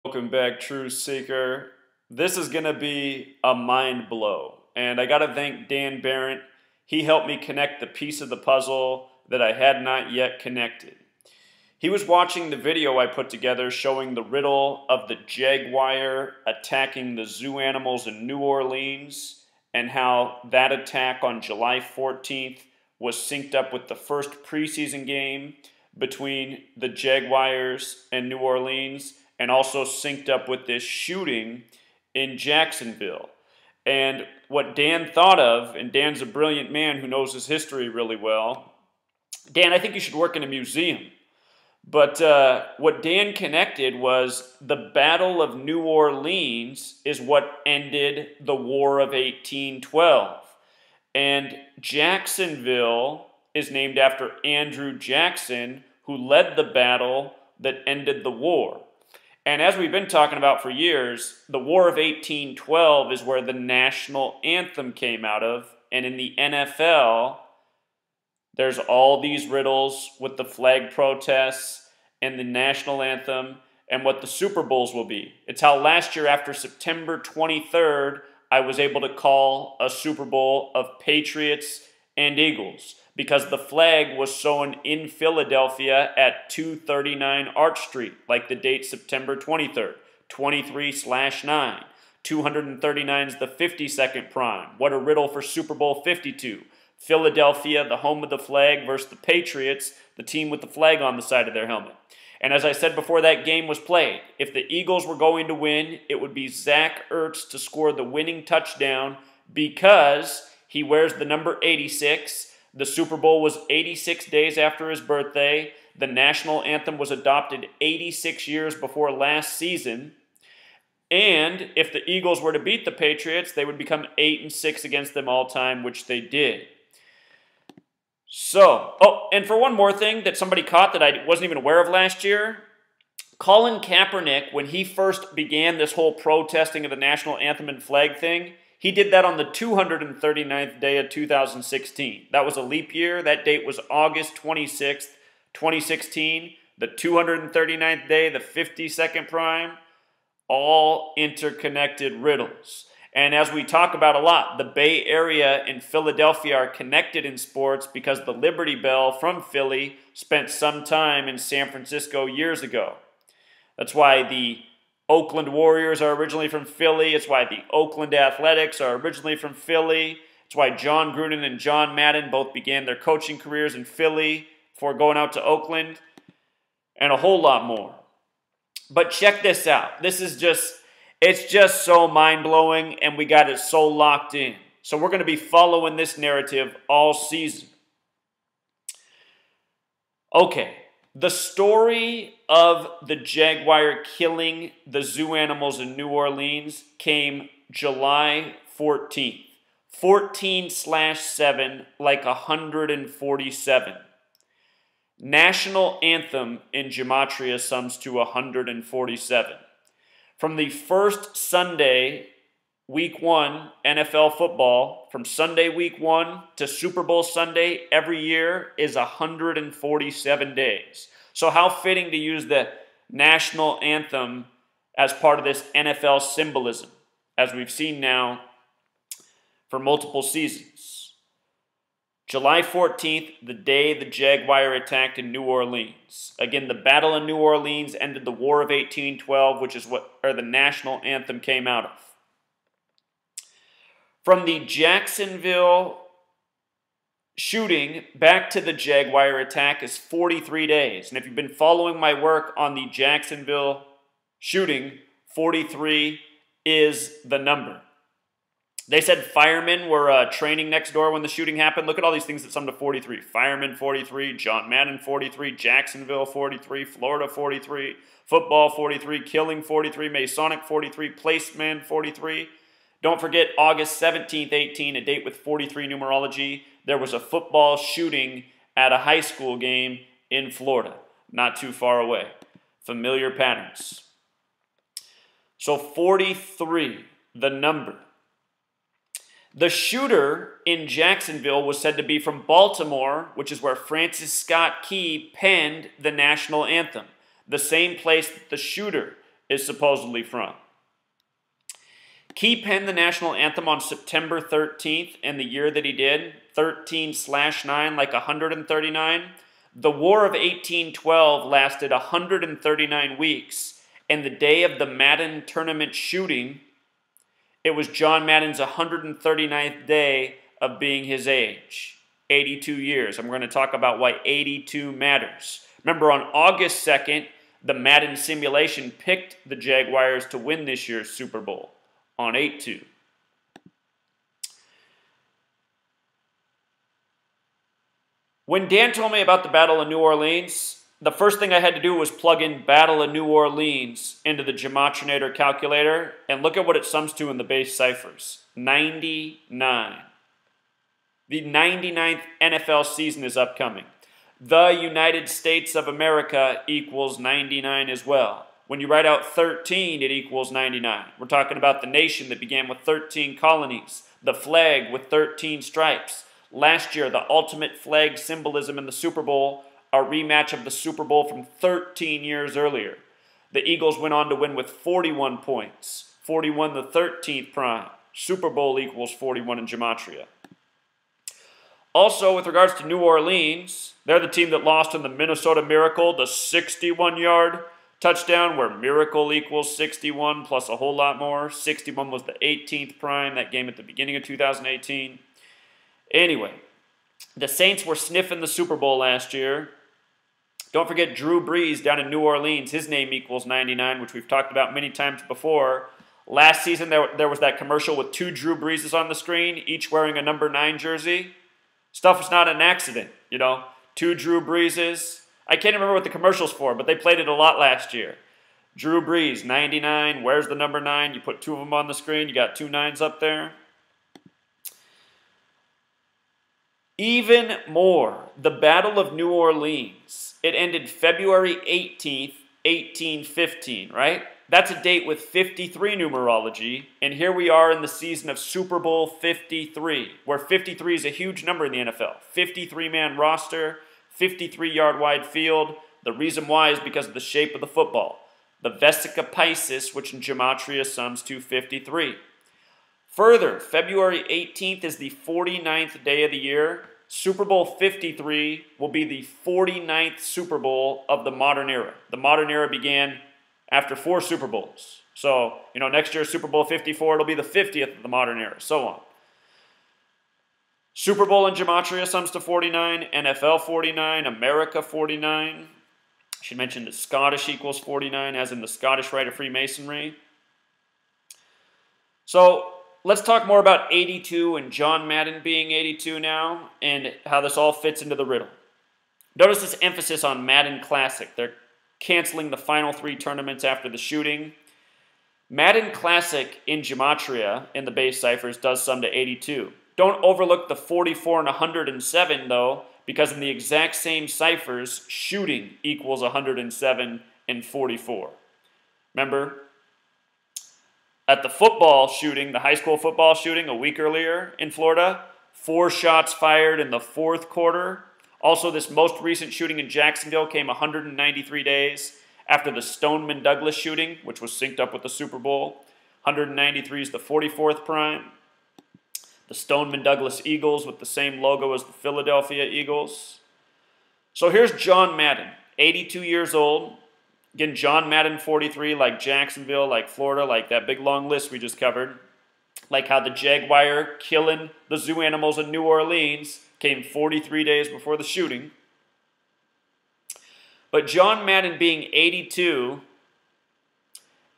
Welcome back, True Seeker. This is going to be a mind blow. And I got to thank Dan Barrett. He helped me connect the piece of the puzzle that I had not yet connected. He was watching the video I put together showing the riddle of the Jaguar attacking the zoo animals in New Orleans and how that attack on July 14th was synced up with the first preseason game between the Jaguars and New Orleans, and also synced up with this shooting in Jacksonville. And what Dan thought of, and Dan's a brilliant man who knows his history really well. Dan, I think you should work in a museum. But what Dan connected was the Battle of New Orleans is what ended the War of 1812. And Jacksonville is named after Andrew Jackson, who led the battle that ended the war. And as we've been talking about for years, the War of 1812 is where the national anthem came out of. And in the NFL, there's all these riddles with the flag protests and the national anthem and what the Super Bowls will be. It's how last year, after September 23rd, I was able to call a Super Bowl of Patriots and Eagles because the flag was sewn in Philadelphia at 239 Arch Street, like the date September 23rd, 23/9. 239 is the 52nd prime. What a riddle for Super Bowl 52. Philadelphia, the home of the flag, versus the Patriots, the team with the flag on the side of their helmet. And as I said before that game was played, if the Eagles were going to win, it would be Zach Ertz to score the winning touchdown because he wears the number 86. The Super Bowl was 86 days after his birthday. The national anthem was adopted 86 years before last season. And if the Eagles were to beat the Patriots, they would become 8-6 against them all time, which they did. So, and for one more thing that somebody caught that I wasn't even aware of last year, Colin Kaepernick, when he first began this whole protesting of the national anthem and flag thing, he did that on the 239th day of 2016. That was a leap year. That date was August 26th, 2016. The 239th day, the 52nd prime, all interconnected riddles. And as we talk about a lot, the Bay Area and Philadelphia are connected in sports because the Liberty Bell from Philly spent some time in San Francisco years ago. That's why the Oakland Warriors are originally from Philly. It's why the Oakland Athletics are originally from Philly. It's why John Gruden and John Madden both began their coaching careers in Philly before going out to Oakland, and a whole lot more. But check this out. It's just so mind-blowing, and we got it so locked in. So we're going to be following this narrative all season. Okay, the story of the Jaguar killing the zoo animals in New Orleans came July 14th. 14/7, like 147. National anthem in Gematria sums to 147. From the first Sunday, week 1, NFL football, from Sunday week 1 to Super Bowl Sunday every year is 147 days. So how fitting to use the national anthem as part of this NFL symbolism, as we've seen now for multiple seasons. July 14th, the day the Jaguar attacked in New Orleans. Again, the battle in New Orleans ended the War of 1812, which is where the national anthem came out of. From the Jacksonville shooting back to the Jaguar attack is 43 days. And if you've been following my work on the Jacksonville shooting, 43 is the number. They said firemen were training next door when the shooting happened. Look at all these things that sum to 43. Firemen 43, John Madden 43, Jacksonville 43, Florida 43, football 43, killing 43, Masonic 43, placeman 43. Don't forget August 17th, 18, a date with 43 numerology. There was a football shooting at a high school game in Florida, not too far away. Familiar patterns. So 43, the number. The shooter in Jacksonville was said to be from Baltimore, which is where Francis Scott Key penned the national anthem. The same place that the shooter is supposedly from. Key penned the national anthem on September 13th, and the year that he did, 13/9, like 139. The War of 1812 lasted 139 weeks, and the day of the Madden tournament shooting, it was John Madden's 139th day of being his age. 82 years. I'm going to talk about why 82 matters. Remember, on August 2nd, the Madden simulation picked the Jaguars to win this year's Super Bowl on 8-2. When Dan told me about the Battle of New Orleans, the first thing I had to do was plug in Battle of New Orleans into the Gematrinator calculator, and look at what it sums to in the base ciphers. 99. The 99th NFL season is upcoming. The United States of America equals 99 as well. When you write out 13, it equals 99. We're talking about the nation that began with 13 colonies, the flag with 13 stripes. Last year, the ultimate flag symbolism in the Super Bowl, a rematch of the Super Bowl from 13 years earlier. The Eagles went on to win with 41 points. 41 the 13th prime. Super Bowl equals 41 in Gematria. Also, with regards to New Orleans, they're the team that lost in the Minnesota Miracle, the 61-yard touchdown, where Miracle equals 61 plus a whole lot more. 61 was the 18th prime, that game at the beginning of 2018. Anyway, the Saints were sniffing the Super Bowl last year. Don't forget Drew Brees down in New Orleans. His name equals 99, which we've talked about many times before. Last season, there was that commercial with 2 Drew Breeses on the screen, each wearing a number 9 jersey. Stuff is not an accident, you know. 2 Drew Breeses. I can't remember what the commercial's for, but they played it a lot last year. Drew Brees, 99. Where's the number 9? You put 2 of them on the screen. You got 2 9s up there. Even more, the Battle of New Orleans. It ended February 18th, 1815, right? That's a date with 53 numerology, and here we are in the season of Super Bowl 53, where 53 is a huge number in the NFL. 53-man roster, 53-yard wide field. The reason why is because of the shape of the football. The Vesica Piscis, which in Gematria sums to 53. Further, February 18th is the 49th day of the year. Super Bowl 53 will be the 49th Super Bowl of the modern era. The modern era began after 4 Super Bowls. So, you know, next year, Super Bowl 54, it'll be the 50th of the modern era, so on. Super Bowl in Gematria sums to 49, NFL 49, America 49. I should mention that Scottish equals 49, as in the Scottish Rite of Freemasonry. So, let's talk more about 82 and John Madden being 82 now, and how this all fits into the riddle. Notice this emphasis on Madden Classic. They're canceling the final 3 tournaments after the shooting. Madden Classic in Gematria, in the base ciphers, does sum to 82. Don't overlook the 44 and 107, though, because in the exact same ciphers, shooting equals 107 and 44. Remember, at the football shooting, the high school football shooting a week earlier in Florida, 4 shots fired in the 4th quarter. Also, this most recent shooting in Jacksonville came 193 days after the Stoneman Douglas shooting, which was synced up with the Super Bowl. 193 is the 44th prime. The Stoneman Douglas Eagles with the same logo as the Philadelphia Eagles. So here's John Madden, 82 years old. Again, John Madden 43, like Jacksonville, like Florida, like that big long list we just covered. Like how the Jaguar killing the zoo animals in New Orleans came 43 days before the shooting. But John Madden being 82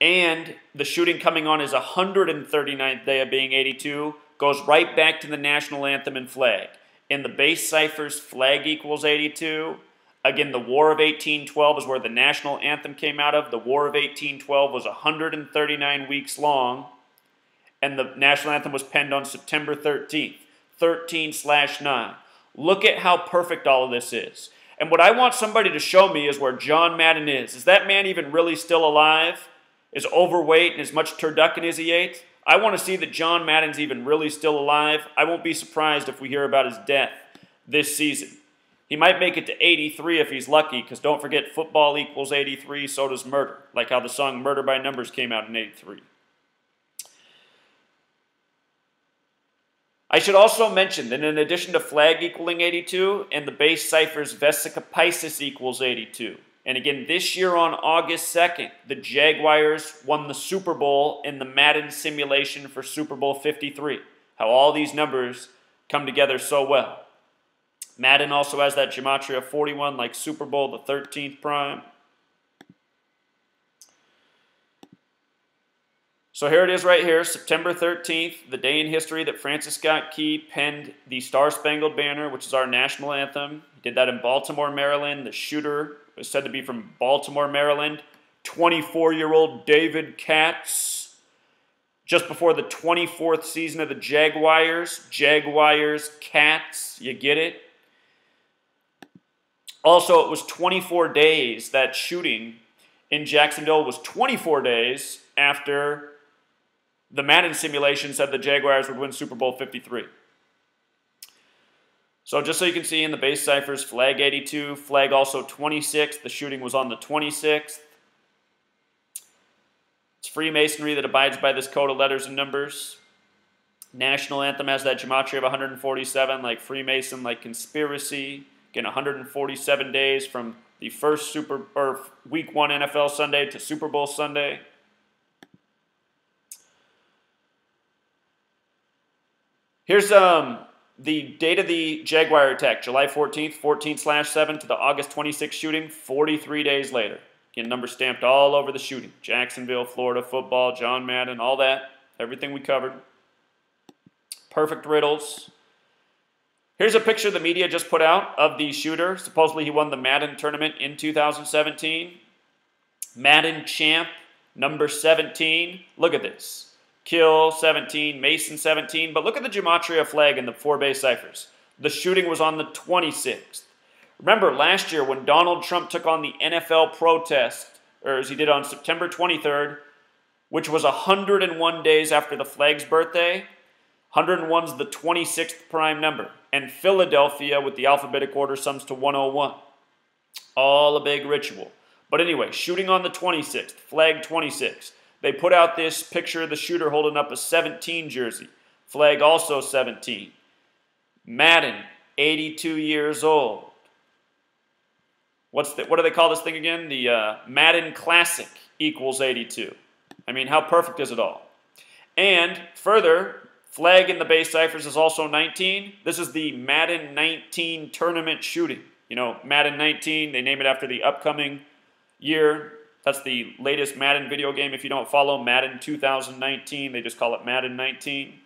and the shooting coming on his 139th day of being 82 goes right back to the national anthem and flag. In the base ciphers, flag equals 82. Again, the War of 1812 is where the national anthem came out of. The War of 1812 was 139 weeks long, and the national anthem was penned on September 13th, 13/9. Look at how perfect all of this is. And what I want somebody to show me is where John Madden is. Is that man even really still alive? Is overweight and as much turducken as he ate? I want to see that John Madden's even really still alive. I won't be surprised if we hear about his death this season. He might make it to 83 if he's lucky, because don't forget, football equals 83, so does murder, like how the song Murder by Numbers came out in 83. I should also mention that in addition to flag equaling 82, and the base ciphers Vesica Pisces equals 82. And again, this year on August 2nd, the Jaguars won the Super Bowl in the Madden simulation for Super Bowl 53. How all these numbers come together so well. Madden also has that Gematria 41 like Super Bowl, the 13th prime. So here it is right here, September 13th, the day in history that Francis Scott Key penned the Star-Spangled Banner, which is our national anthem. He did that in Baltimore, Maryland. The shooter was said to be from Baltimore, Maryland. 24-year-old David Katz. Just before the 24th season of the Jaguars. Jaguars, Katz, you get it? Also, it was 24 days, that shooting in Jacksonville was 24 days after the Madden simulation said the Jaguars would win Super Bowl 53. So just so you can see in the base ciphers, flag 82, flag also 26. The shooting was on the 26th. It's Freemasonry that abides by this code of letters and numbers. National anthem has that gematria of 147, like Freemason, like conspiracy. Again, 147 days from the first Week 1 NFL Sunday to Super Bowl Sunday. Here's the date of the Jaguar attack, July 14th, 14/7 to the August 26th shooting, 43 days later. Again, numbers stamped all over the shooting. Jacksonville, Florida, football, John Madden, all that. Everything we covered. Perfect riddles. Here's a picture the media just put out of the shooter. Supposedly he won the Madden tournament in 2017. Madden champ, number 17. Look at this. Kill 17, Mason 17. But look at the Gematria flag in the 4 base ciphers. The shooting was on the 26th. Remember last year when Donald Trump took on the NFL protest, or as he did on September 23rd, which was 101 days after the flag's birthday. 101's the 26th prime number. And Philadelphia, with the alphabetic order, sums to 101. All a big ritual. But anyway, shooting on the 26th, flag 26. They put out this picture of the shooter holding up a 17 jersey. Flag also 17. Madden, 82 years old. What do they call this thing again? The Madden Classic equals 82. I mean, how perfect is it all? And further, flag in the base ciphers is also 19. This is the Madden 19 tournament shooting. You know, Madden 19, they name it after the upcoming year. That's the latest Madden video game. If you don't follow Madden 2019, they just call it Madden 19.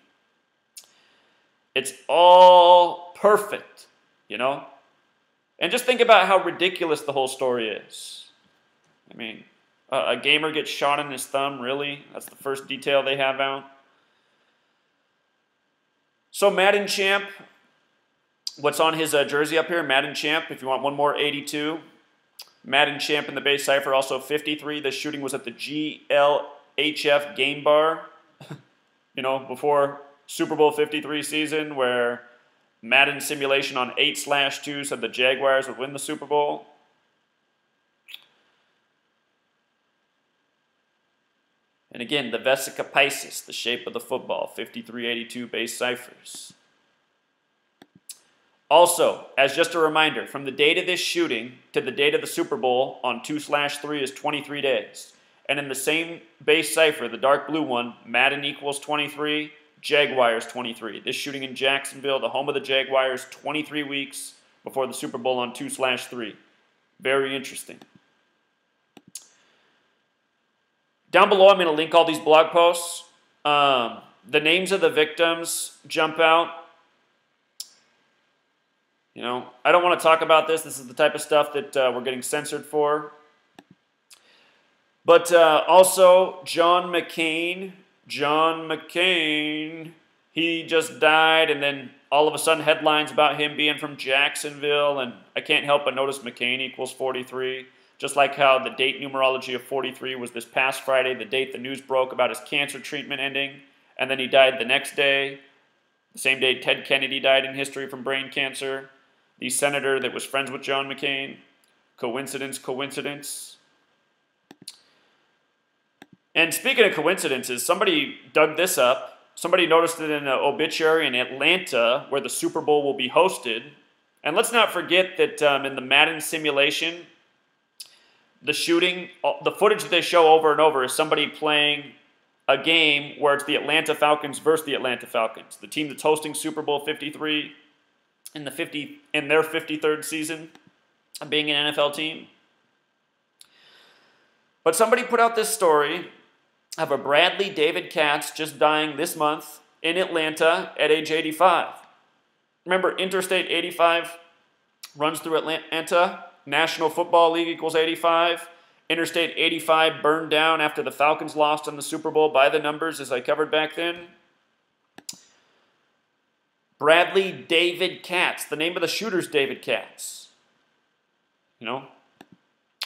It's all perfect, you know? And just think about how ridiculous the whole story is. I mean, a gamer gets shot in his thumb, really? That's the first detail they have out. So Madden Champ, what's on his jersey up here? Madden Champ, if you want one more, 82. Madden Champ in the base cipher, also 53. The shooting was at the GLHF game bar, you know, before Super Bowl 53 season, where Madden simulation on 8/2 said the Jaguars would win the Super Bowl. And again, the Vesica Pisces, the shape of the football, 5382 base ciphers. Also, as just a reminder, from the date of this shooting to the date of the Super Bowl on 2/3 is 23 days. And in the same base cipher, the dark blue one, Madden equals 23, Jaguars 23. This shooting in Jacksonville, the home of the Jaguars, 23 weeks before the Super Bowl on 2/3. Very interesting. Down below, I'm going to link all these blog posts. The names of the victims jump out. You know, I don't want to talk about this. This is the type of stuff that we're getting censored for. But also, John McCain, he just died, and then all of a sudden headlines about him being from Jacksonville, and I can't help but notice McCain equals 43. Just like how the date numerology of 43 was this past Friday, the date the news broke about his cancer treatment ending, and then he died the next day, the same day Ted Kennedy died in history from brain cancer. the senator that was friends with John McCain. Coincidence, coincidence. And speaking of coincidences, somebody dug this up. Somebody noticed it in an obituary in Atlanta where the Super Bowl will be hosted. And let's not forget that in the Madden simulation, the shooting, the footage that they show over and over is somebody playing a game where it's the Atlanta Falcons versus the Atlanta Falcons, the team that's hosting Super Bowl 53 in their 53rd season of being an NFL team. But somebody put out this story of a Bradley David Katz just dying this month in Atlanta at age 85. Remember, Interstate 85 runs through Atlanta. National Football League equals 85. Interstate 85 burned down after the Falcons lost in the Super Bowl by the numbers, as I covered back then. Bradley David Katz. The name of the shooter's David Katz. You know?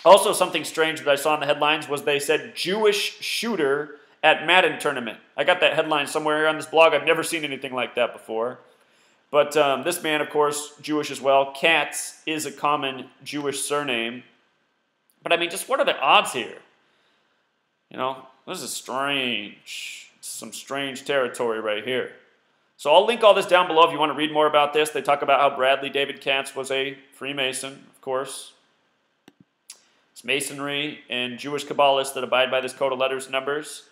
Also, something strange that I saw in the headlines was they said Jewish shooter at Madden tournament. I got that headline somewhere on this blog. I've never seen anything like that before. But this man, of course, Jewish as well. Katz is a common Jewish surname. But I mean, just what are the odds here? You know, this is strange. Some strange territory right here. So I'll link all this down below if you want to read more about this. They talk about how Bradley David Katz was a Freemason, of course. It's Masonry and Jewish Kabbalists that abide by this code of letters and numbers.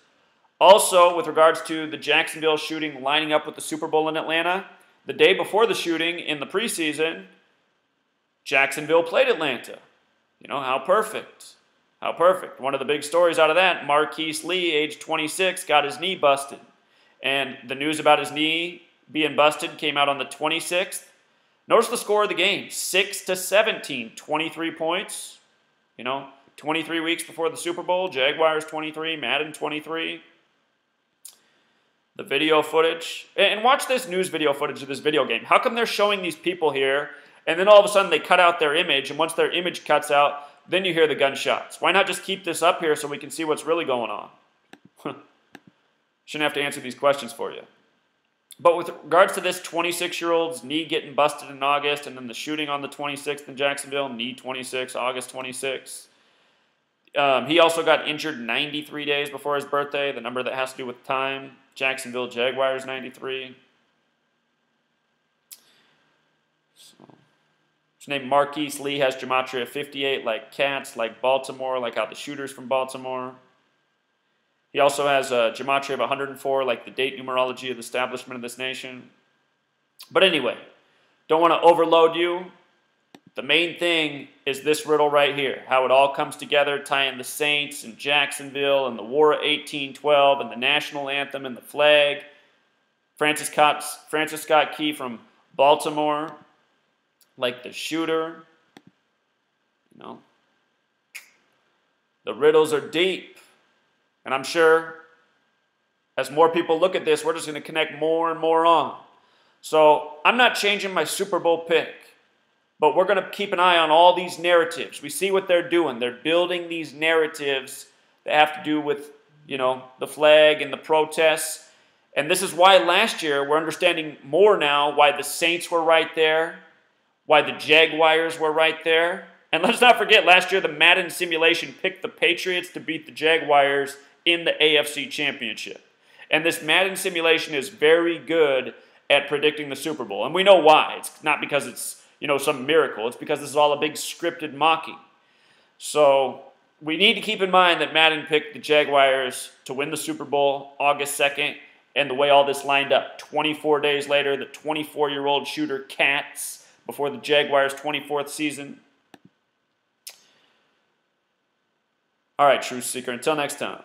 Also, with regards to the Jacksonville shooting lining up with the Super Bowl in Atlanta, the day before the shooting in the preseason, Jacksonville played Atlanta. You know, how perfect. How perfect. One of the big stories out of that, Marquise Lee, age 26, got his knee busted. And the news about his knee being busted came out on the 26th. Notice the score of the game, 6-17, 23 points. You know, 23 weeks before the Super Bowl, Jaguars 23, Madden 23. The video footage. And watch this news video footage of this video game. How come they're showing these people here, and then all of a sudden they cut out their image, and once their image cuts out, then you hear the gunshots? Why not just keep this up here so we can see what's really going on? Shouldn't have to answer these questions for you. But with regards to this 26-year-old's knee getting busted in August, and then the shooting on the 26th in Jacksonville, knee 26, August 26. He also got injured 93 days before his birthday, the number that has to do with time. Jacksonville Jaguars 93. His name Marquise Lee has Gematria 58, like Katz, like Baltimore, like how the shooter's from Baltimore. He also has a Gematria of 104, like the date numerology of the establishment of this nation. But anyway, don't want to overload you. The main thing is this riddle right here, how it all comes together, tying the Saints and Jacksonville and the War of 1812 and the national anthem and the flag. Francis Scott Key from Baltimore, like the shooter. You know, the riddles are deep. And I'm sure as more people look at this, we're just going to connect more and more on. So I'm not changing my Super Bowl pick, but we're going to keep an eye on all these narratives. We see what they're doing. They're building these narratives that have to do with, you know, the flag and the protests. And this is why last year we're understanding more now why the Saints were right there, why the Jaguars were right there. And let's not forget, last year the Madden simulation picked the Patriots to beat the Jaguars in the AFC Championship. And this Madden simulation is very good at predicting the Super Bowl. And we know why. It's not because it's, you know, some miracle. It's because this is all a big scripted mocking. So we need to keep in mind that Madden picked the Jaguars to win the Super Bowl August 2nd, and the way all this lined up. 24 days later, the 24-year-old shooter Katz before the Jaguars' 24th season. All right, Truth Seeker, until next time.